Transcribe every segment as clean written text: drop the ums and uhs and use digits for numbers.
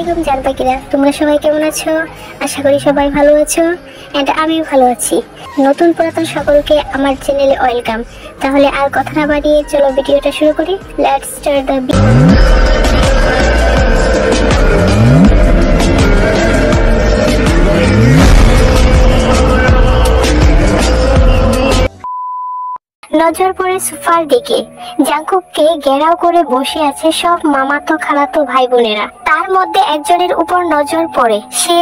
আলাইকুম জান পাখিরা, তোমরা সবাই কেমন আছো? আশা করি সবাই ভালো আছো এন্ড আমিও ভালো আছি। নতুন পুরাতন সকলকে আমার চ্যানেলে ওয়েলকাম। তাহলে আর কথা না বাড়িয়ে চলো ভিডিওটা শুরু করি। লেটস স্টার্ট দ্য নজর পড়ে সোফার দিকে। জাংকুককে ঘেরাও করে বসে আছে সব মামাতো খালাতো ভাই বোনেরা। তার মধ্যে একজনের উপর নজর পড়ে, সে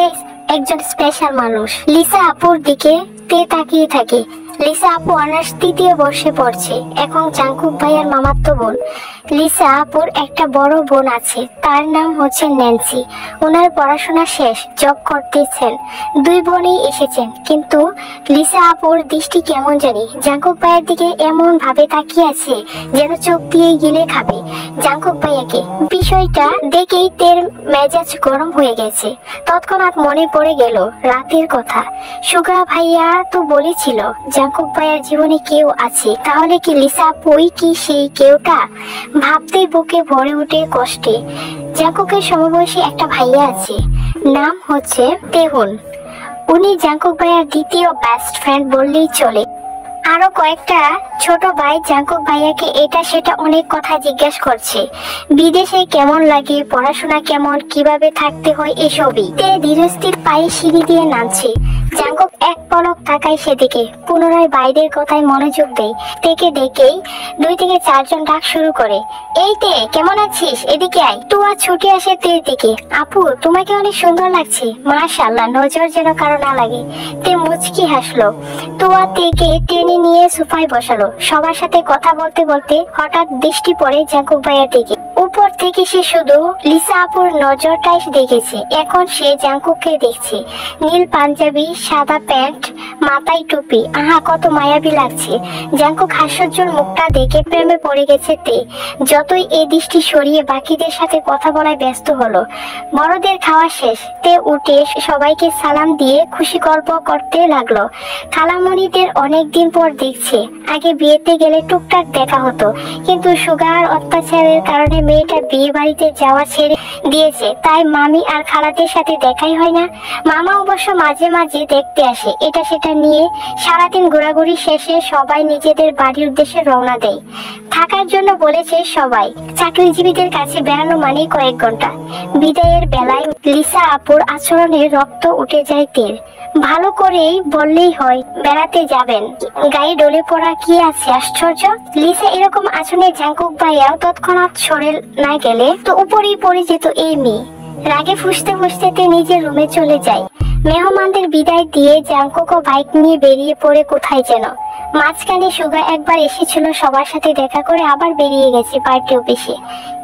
একজন স্পেশাল মানুষ। লিসা আপুর দিকে তে তাকিয়ে থাকে। লিসা আপু অনার্স তৃতীয় বর্ষে পড়ছে, এখন জাংকুক ভাইয়ের মামাতো বোন। লিসা আপুর একটা বড় বোন আছে, তার নাম হচ্ছে ন্যান্সি। ওনার পড়াশোনা শেষ, জব করতেছেন। দুই বোনই এসেছেন, কিন্তু লিসা আপুর দৃষ্টি কেমন জানি জাংকুক ভাইয়ের দিকে এমন ভাবে তাকিয়ে আছে যেন চোখ দিয়ে গিলে খাবে জাংকুক ভাইয়াকে। বিষয়টা দেখেই তের মেজাজ গরম হয়ে গেছে। তৎক্ষণাৎ মনে পড়ে গেল রাতের কথা। সুগা ভাইয়া তো বলেছিল জাংকুক ভাইয়ার জীবনে কেউ আছে, তাহলে কি লিসা আপুই কি সেই কেউটা? ভাবতেই বুকে ভরে ওঠে কষ্টে। জাংকুকের সমবয়সী একটা ভাইয়া আছে, নাম হচ্ছে তেহুন। উনি জাংকুক ভাইয়ার দ্বিতীয় বেস্ট ফ্রেন্ড বললেই চলে। আরো কয়েকটা ছোট ভাই জাংকুক ভাইয়াকে এটা সেটা অনেক কথা জিজ্ঞাসা করছে। বিদেশে কেমন লাগে, পড়াশোনা কেমন, কিভাবে থাকতে হয়, এসবই। তে ধীরস্থির পায়ে সিঁড়ি দিয়ে নামছে। জাংকুক এক পলক তাকায় সেদিকে, পুনরায় বাইরের কথায় মনোযোগ দেয়। তেকে দেখেই 2 থেকে 4 জন ডাক শুরু করে। এই তে, কেমন আছিস? এদিকে আয়। তুয়া ছুটে আসে তের দিকে। আপু, তোমাকে অনেক সুন্দর লাগছে। মাশাআল্লাহ, নজর যেন কারো না লাগে। তে মুচকি হাসলো। তুয়া তেকে টেনে নিয়ে সোফায় বসালো। সবার সাথে কথা বলতে বলতে হঠাৎ দৃষ্টি পড়ে জাংকুক ভাইয়ার দিকে। উপর থেকে সে শুধু লিসা আপুর নজরটাই দেখেছে, এখন সে জাংকুককে দেখছে। নীল পাঞ্জাবি, সাদা প্যান্ট, মাথায় টুপি, আহা কত মায়াবী লাগছে। জাংকুক হাস্যোজ্জ্বল মুখটা দেখে প্রেমে পড়ে গেছে তে। যতই এই দৃষ্টি সরিয়ে বাকিদের সাথে কথা বলায় ব্যস্ত হলো। বড়দের খাওয়া শেষ। তে উঠে সবাইকে সালাম দিয়ে খুশি গল্প করতে লাগলো। খালামণিদের অনেকদিন পর দেখছে। আগে বিয়েতে গেলে টুকটাক দেখা হতো, কিন্তু সুগার অত্যাচারের কারণে মেয়েটা বিয়ে বাড়িতে যাওয়া ছেড়ে দিয়েছে, তাই মামি আর খালাদের সাথে দেখাই হয় না। মামা অবশ্য মাঝে মাঝে দেখতে আসে। এটা সেটা নিয়ে সারাদিন ঘোরাঘুরি শেষে সবাই নিজেদের বাড়ির উদ্দেশ্যে রওনা দেয়। থাকার জন্য বলেছে সবাই। চাকরিজীবীদের কাছে বেড়ানো মানে কয়েক ঘন্টা। বিদায়ের বেলায় লিসা আপুর আচরণে রক্ত উঠে যায় তের। ভালো করেই বললেই হয় বেড়াতে যাবেন, গায়ে ডলে পড়া কি আছে আশ্চর্য। লিসা এরকম আচরণে জাংকুক ভাইয়াও তৎক্ষণাৎ সরে না গেলে তো উপরেই পড়ে যেত এই মেয়ে। রাগে ফুঁসতে ফুঁসতে নিজের রুমে চলে যায়। মেহমানদের বিদায় দিয়ে জাংকুকও বাইক নিয়ে বেরিয়ে পড়ে কোথায় যেন। মাঝখানে সুগা একবার এসেছিল, সবার সাথে দেখা করে আবার বেরিয়ে গেছে পার্টি অফিসে।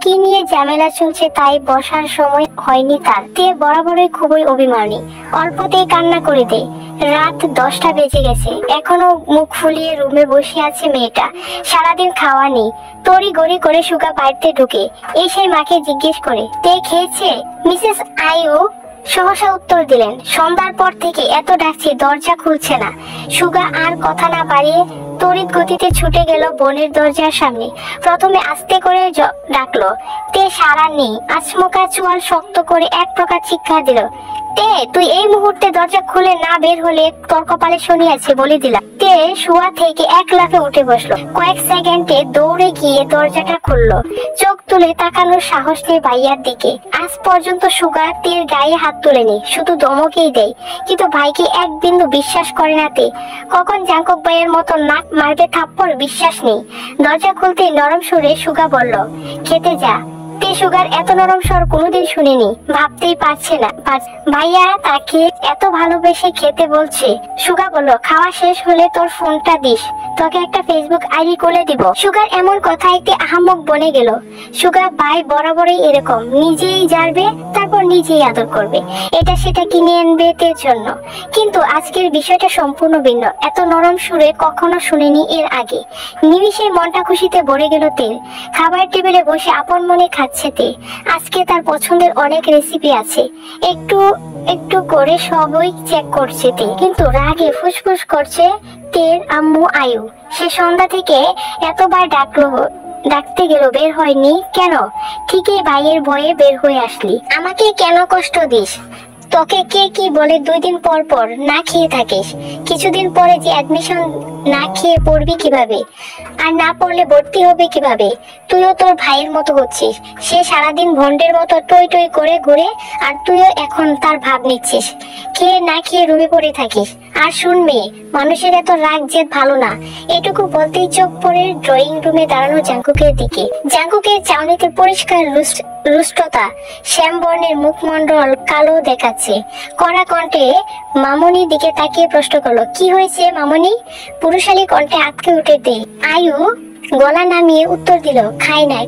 কি নিয়ে ঝামেলা চলছে তাই বসার সময় হয়নি তার। তে বরাবরই খুবই অভিমানী, অল্পতেই কান্না করে দেয়। রাত 10টা বেজে গেছে, এখনো মুখ ফুলিয়ে রুমে বসে আছে মেয়েটা। সারাদিন খাওয়া নেই। তড়ি গড়ি করে সুগা বাড়িতে ঢুকে এসে মাকে জিজ্ঞেস করে, তে খেয়েছে? মিসেস আইউ সহসা উত্তর দিলেন, সন্ধ্যার পর থেকে এত ডাকছি, দরজা খুলছে না। সুগা আর কথা না বাড়িয়ে তড়িৎ গতিতে ছুটে গেল বোনের দরজার সামনে। প্রথমে আস্তে করে ডাকলো, তে সাড়া নেই। আচমকা চোয়াল শক্ত করে এক প্রকার চিৎকার দিল, তে তুই এই মুহূর্তে দরজা খুলে না বের হলে তোর কপালে শনি আছে বলে দিলাম। তে শোয়া থেকে এক লাফে উঠে বসলো। কয়েক সেকেন্ডে দৌড়ে গিয়ে দরজাটা খুললো। চোখ তুলে তাকানোর সাহস নেই ভাইয়ার দিকে। আজ পর্যন্ত সুগা তের গায়ে হাত তুলেনি, শুধু ধমকেই দেয়, কিন্তু ভাইকে এক বিন্দু বিশ্বাস করে না তে। কখন জাংকুক ভাইয়ের মতো নাক মারবে থাপ্পড় বিশ্বাস নেই। দরজা খুলতে নরম সুরে সুগা বলল, খেতে যা। তে সুগার এত নরম স্বর কোনোদিন শুনিনি, ভাবতেই পারছে না ভাইয়া তাকে এত ভালোবেসে খেতে বলছে। সুগা বলল, খাওয়া শেষ হলে তোর ফোনটা দিস, তোকে একটা ফেসবুক আইডি করে দিব। সুগার এমন কথাইতে আহাম্মক বনে গেল। সুগা ভাই বরাবরই এরকম, নিজেই জানবে তারপর নিজেই আদর করবে, এটা সেটা কিনে আনবে তের জন্য। কিন্তু আজকের বিষয়টা সম্পূর্ণ ভিন্ন। এত নরম সুরে কখনো শুনিনি এর আগে। নিমিষে মনটা খুশিতে ভরে গেল তের। খাবার টেবিলে বসে আপন মনে খাচ্ছে তে। আজকে তার পছন্দের অনেক রেসিপি আছে, একটু একটু করে সবই চেক করছে তে, কিন্তু রাগে ফুসফুস করছে তের আম্মু আয়ু। সে সন্ধ্যা থেকে এতবার ডাকলো ডাকতে গেল, বের হয়নি কেন? ঠিকই ভাইয়ের ভয়ে বের হয়ে আসলি। আমাকে কেন কষ্ট দিস? তোকে কে কি বলে 2 দিন পর পর না খেয়ে থাকিস? কিছুদিন পরে যে অ্যাডমিশন না খেয়ে পড়বি কিভাবে? আর না পড়লে ভর্তি হবে কিভাবে? তুইও তোর ভাইয়ের মতো হচ্ছিস। সে সারাদিন ভন্ডের মতো টই টই করে ঘুরে, আর তুইও এখন তার ভাব নিচ্ছিস। খেয়ে না খেয়ে রুমে পড়ে থাকিস। আর শুন মেয়ে, মানুষের এত রাগ জেদ ভালো না। এটুকু বলতেই চোখ পড়ে ড্রয়িং রুমে দাঁড়ানো জাঙ্কুকের দিকে। জাঙ্কুকের চাউনিতে পরিষ্কার রুষ্টতা, শ্যামবর্ণের মুখমণ্ডল কালো দেখাচ্ছে। কড়া কণ্ঠে মামনির দিকে তাকিয়ে প্রশ্ন করলো, কি হয়েছে মামনি? পুরুষালী কণ্ঠে আটকে উঠে দে। আয়ু গলা নামিয়ে উত্তর দিল, খায় না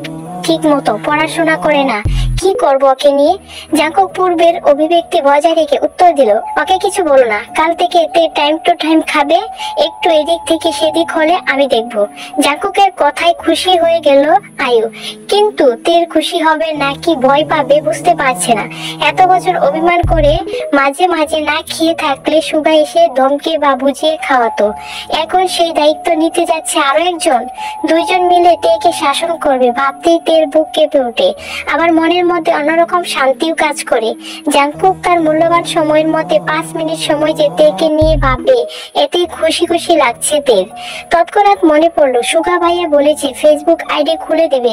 ঠিক মতো, পড়াশোনা করে না, কি করবো ওকে নিয়ে? জাঙ্কুক পূর্বের অভিব্যক্তি বজায় রেখে উত্তর দিল, ওকে কিছু বলো না, কাল থেকে এতে টাইম টু টাইম খাবে, একটু এদিক থেকে সেদিক হলে আমি দেখবো। জাঙ্কুকের কথায় খুশি হয়ে গেল আয়ু, কিন্তু তের খুশি হবে নাকি ভয় পাবে বুঝতে পারছে না। এত বছর অভিমান করে মাঝে মাঝে না খেয়ে থাকলে সুগা এসে ধমকে বা বুঝিয়ে খাওয়াতো, এখন সেই দায়িত্ব নিতে যাচ্ছে আরো একজন। 2 জন মিলে তেকে শাসন করবে ভাবতেই তের বুক কেঁপে ওঠে। আবার মনের মধ্যে অন্যরকম শান্তিও কাজ করে। জাঙ্কুক তার মূল্যবান সময়ের মধ্যে 5 মিনিট সময় যে তেকে নিয়ে ভাববে, এতে খুশি খুশি লাগছে তের। তৎক্ষণাৎ মনে পড়লো সুগা ভাইয়া বলেছে ফেসবুক আইডি খুলে দেবে।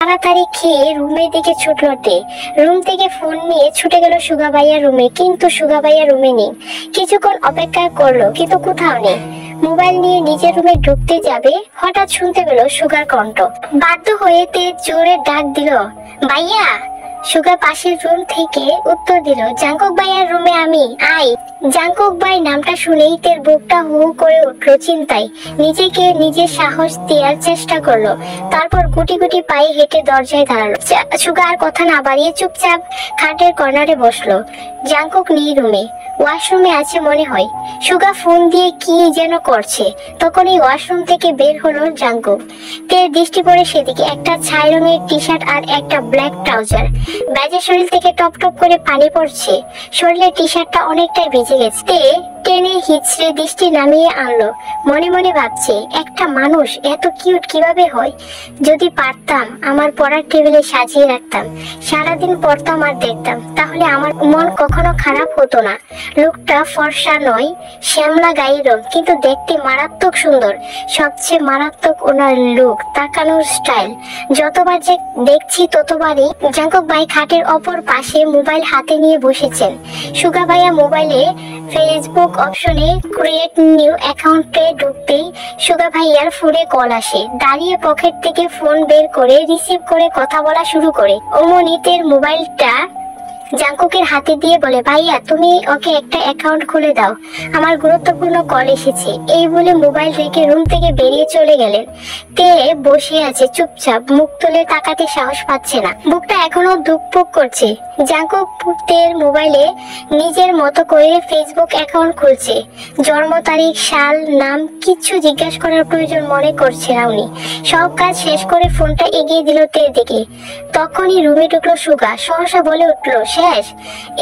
তাড়াতাড়ি খেয়ে রুমের দিকে ছুটলো তে। রুম থেকে ফোন নিয়ে ছুটে গেল সুগা ভাইয়ার রুমে, কিন্তু সুগা ভাইয়া রুমে নেই। কিছুক্ষণ অপেক্ষা করলো, কিন্তু কোথাও নেই। মোবাইল নিয়ে নিজের রুমে ঢুকতে যাবে, হঠাৎ শুনতে পেল সুগার কণ্ঠ। বাধ্য হয়ে তে জোরে ডাক দিল, ভাইয়া। সুগা পাশের রুম থেকে উত্তর দিল, জাঙ্কুক ভাইয়ার রুমে আমি, আয়। জাঙ্কুক ভাই নামটা শুনেই তের বুকটা হু করে উঠলো চিন্তায়। নিজেকে নিজে সাহস দেওয়ার চেষ্টা করলো, তারপর গুটি গুটি পায়ে হেঁটে দরজায় দাঁড়ালো। সুগা আর কথা না বাড়িয়ে চুপচাপ খাটের কর্নারে বসলো। জাঙ্কুক নেই রুমে, ওয়াশরুমে আছে মনে হয়। সুগা ফোন দিয়ে কি যেন করছে, তখন এই ওয়াশরুম থেকে বের হলো জাঙ্কুক। তের দৃষ্টি পড়ে সেদিকে, একটা ছাই রঙের টি শার্ট আর একটা ব্ল্যাক ট্রাউজার। ব্যাজের শরীর থেকে টপ টপ করে পানি পড়ছে, শরীরের টি শার্টটা অনেকটাই ভিজে গেছে। তে টেনে হিচড়ে দৃষ্টি নামিয়ে আনলো, মনে মনে ভাবছে একটা মানুষ এত কিউট কিভাবে হয়? যদি পারতাম আমার পড়ার টেবিলে সাজিয়ে রাখতাম, সারাদিন পড়তাম আর দেখতাম, তাহলে আমার মন কখনো খারাপ হতো না। লোকটা ফর্সা নয়, শ্যামলা গায়ের রং, কিন্তু দেখতে মারাত্মক সুন্দর। সবচেয়ে মারাত্মক ওনার লুক, তাকানোর স্টাইল। যতবার যে দেখছি ততবারই। জাঙ্কুক ভাই খাটের অপর পাশে মোবাইল হাতে নিয়ে বসেছেন। সুগা ভাইয়া মোবাইলে ফেসবুক অপশনে ক্রিয়েট নিউ অ্যাকাউন্টে ঢুকতেই সুগা ভাইয়ার ফোনে কল আসে। দাঁড়িয়ে পকেট থেকে ফোন বের করে রিসিভ করে কথা বলা শুরু করে। অমনিতের মোবাইলটা জাঙ্কুকের হাতে দিয়ে বলে, ভাইয়া তুমি ওকে একটা অ্যাকাউন্ট খুলে দাও, আমার গুরুত্বপূর্ণ কল এসেছে। এই বলে মোবাইল রেখে রুম থেকে বেরিয়ে চলে গেলেন। তে বসে আছে চুপচাপ, মুখ তুলে তাকাতে সাহস পাচ্ছে না, বুকটা এখনো ধুকপুক করছে। জাঙ্কুক তের মোবাইলে নিজের মতো করে ফেসবুক অ্যাকাউন্ট খুলছে। জন্ম তারিখ, সাল, নাম কিচ্ছু জিজ্ঞাসা করার প্রয়োজন মনে করছে না উনি। সব কাজ শেষ করে ফোনটা এগিয়ে দিল তের দিকে। তখনই রুমে ঢুকলো সুগা, সহসা বলে উঠলো, শেষ।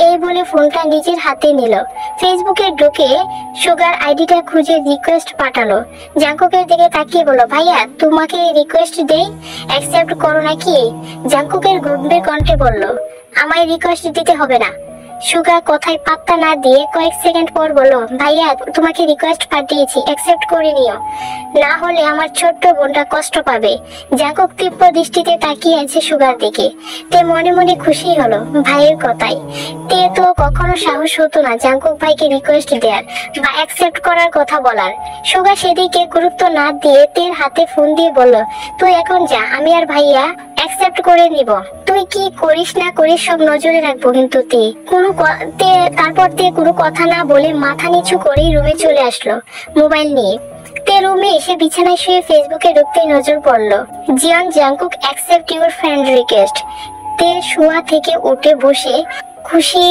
এই বলে ফোনটা নিজের হাতে নিল। ফেসবুকে ঢুকে সুগার আইডিটা খুঁজে রিকোয়েস্ট পাঠালো। জাঙ্কুকের দিকে তাকিয়ে বলল, ভাইয়া তোমাকে রিকোয়েস্ট দেই, অ্যাকসেপ্ট করো নাকি? জাঙ্কুকের গম্ভীর কণ্ঠে বলল, আমায় রিকোয়েস্ট দিতে হবে না। সুগা কথায় পাত্তা না দিয়ে কয়েক সেকেন্ড পর বলল, ভাইয়া তোমাকে রিকোয়েস্ট পাঠিয়েছি, অ্যাকসেপ্ট করে নিও, না হলে আমার ছোট্ট বোনটা কষ্ট পাবে। জাঙ্কুক তীব্র দৃষ্টিতে তাকিয়ে আছে সুগার দিকে। তে মনে মনে খুশি হলো ভাইয়ের কথায়। তে তো কখনো সাহস হতো না জাঙ্কুক ভাইকে রিকোয়েস্ট দেওয়ার বা অ্যাকসেপ্ট করার কথা বলার। সুগা সেদিকে গুরুত্ব না দিয়ে তের হাতে ফোন দিয়ে বলল, তুই এখন যা, আমি আর ভাইয়া অ্যাকসেপ্ট করে নিব। তুই কি করিস না করিস সব নজরে রাখবো কিন্তু। তারপর তে কোনো কথা না বলে মাথা নিচু করেই রুমে চলে আসলো মোবাইল নিয়ে। তে রুমে এসে বিছানায় শুয়ে ফেসবুকে ঢুকতেই নজর পড়লো, Jiang Jungkook accept your friend request. তে শোয়া থেকে উঠে বসে খুশি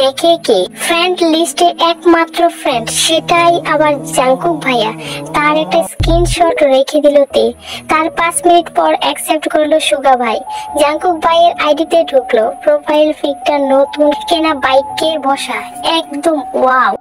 দেখে কি ফ্রেন্ড লিস্টে একমাত্র ফ্রেন্ড, সেটাই আবার জাঙ্কুক ভাইয়া। তার একটা স্ক্রিনশট রেখে দিল তে। তার 5 মিনিট পর অ্যাকসেপ্ট করলো সুগা ভাই। জাঙ্কুক ভাইয়ের আইডিতে ঢুকলো, প্রোফাইল পিকটা নতুন কেনা বাইকে বসা, একদম ওয়াও।